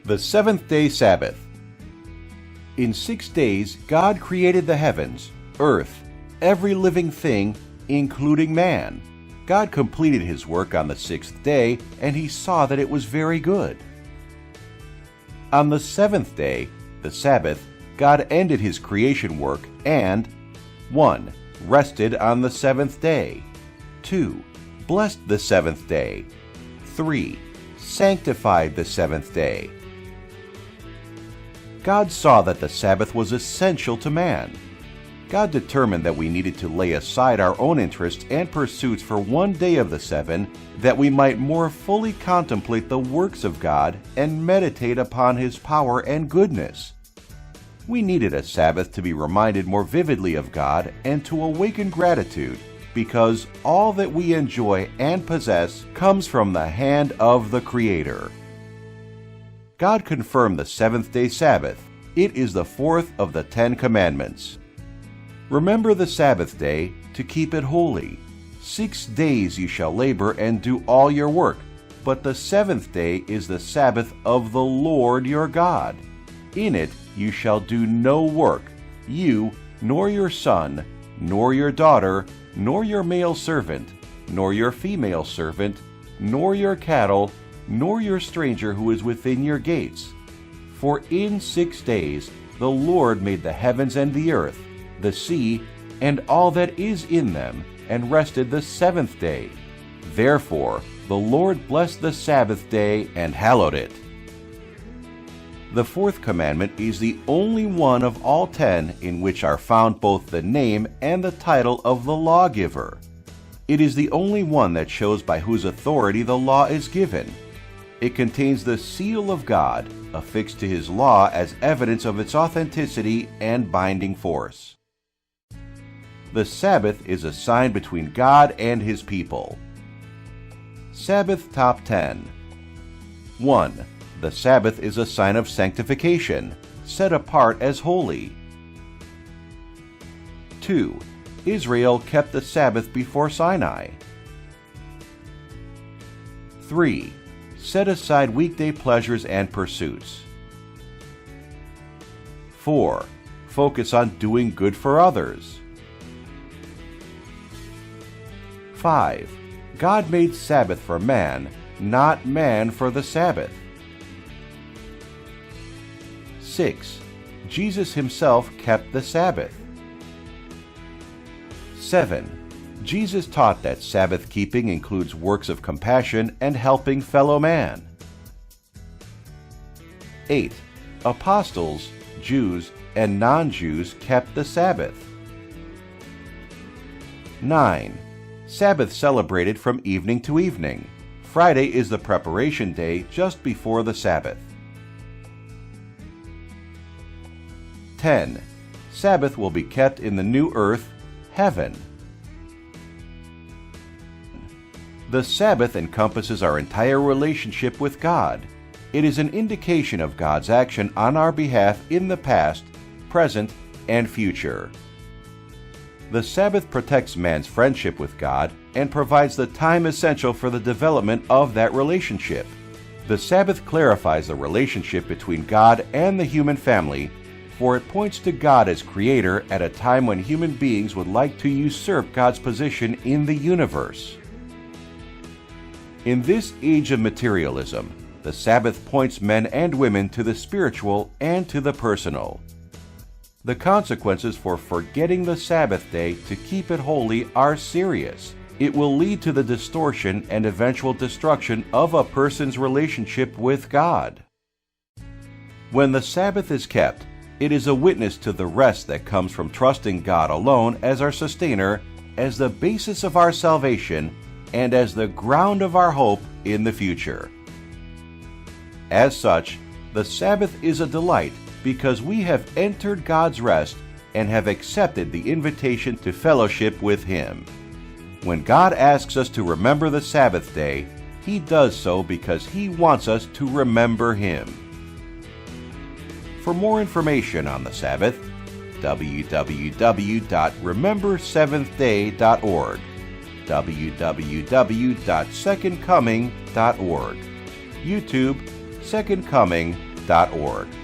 The seventh-day Sabbath. In 6 days God created the heavens, earth, every living thing, including man. God completed his work on the 6th day, and he saw that it was very good. On the 7th day, the Sabbath, God ended his creation work and 1. Rested on the 7th day. 2. Blessed the 7th day. 3. Sanctified the 7th day. God saw that the Sabbath was essential to man. God determined that we needed to lay aside our own interests and pursuits for 1 day of the 7, that we might more fully contemplate the works of God and meditate upon his power and goodness. We needed a Sabbath to be reminded more vividly of God and to awaken gratitude, because all that we enjoy and possess comes from the hand of the Creator. God confirmed the 7th-day Sabbath. It is the 4th of the 10 Commandments. Remember the Sabbath day to keep it holy. 6 days you shall labor and do all your work, but the 7th day is the Sabbath of the Lord your God. In it you shall do no work, you, nor your son, nor your daughter, nor your male servant, nor your female servant, nor your cattle, nor your stranger who is within your gates. For in 6 days the Lord made the heavens and the earth, the sea, and all that is in them, and rested the 7th day. Therefore the Lord blessed the Sabbath day and hallowed it. The 4th commandment is the only one of all 10 in which are found both the name and the title of the lawgiver. It is the only one that shows by whose authority the law is given. It contains the seal of God, affixed to his law as evidence of its authenticity and binding force. The Sabbath is a sign between God and his people. Sabbath Top 10. 1. The Sabbath is a sign of sanctification, set apart as holy. 2. Israel kept the Sabbath before Sinai. 3. Set aside weekday pleasures and pursuits. 4. Focus on doing good for others. 5. God made Sabbath for man, not man for the Sabbath. 6. Jesus himself kept the Sabbath. 7. Jesus taught that Sabbath keeping includes works of compassion and helping fellow man. 8. Apostles, Jews, and non-Jews kept the Sabbath. 9. Sabbath celebrated from evening to evening. Friday is the preparation day just before the Sabbath. 10. Sabbath will be kept in the new earth, heaven. The Sabbath encompasses our entire relationship with God. It is an indication of God's action on our behalf in the past, present, and future. The Sabbath protects man's friendship with God and provides the time essential for the development of that relationship. The Sabbath clarifies the relationship between God and the human family, for it points to God as Creator at a time when human beings would like to usurp God's position in the universe. In this age of materialism, the Sabbath points men and women to the spiritual and to the personal. The consequences for forgetting the Sabbath day to keep it holy are serious. It will lead to the distortion and eventual destruction of a person's relationship with God. When the Sabbath is kept, it is a witness to the rest that comes from trusting God alone as our sustainer, as the basis of our salvation, and as the ground of our hope in the future. As such, the Sabbath is a delight because we have entered God's rest and have accepted the invitation to fellowship with Him. When God asks us to remember the Sabbath day, He does so because He wants us to remember Him. For more information on the Sabbath, www.rememberseventhday.org, www.secondcoming.org, YouTube, Second Coming, sabbath.org.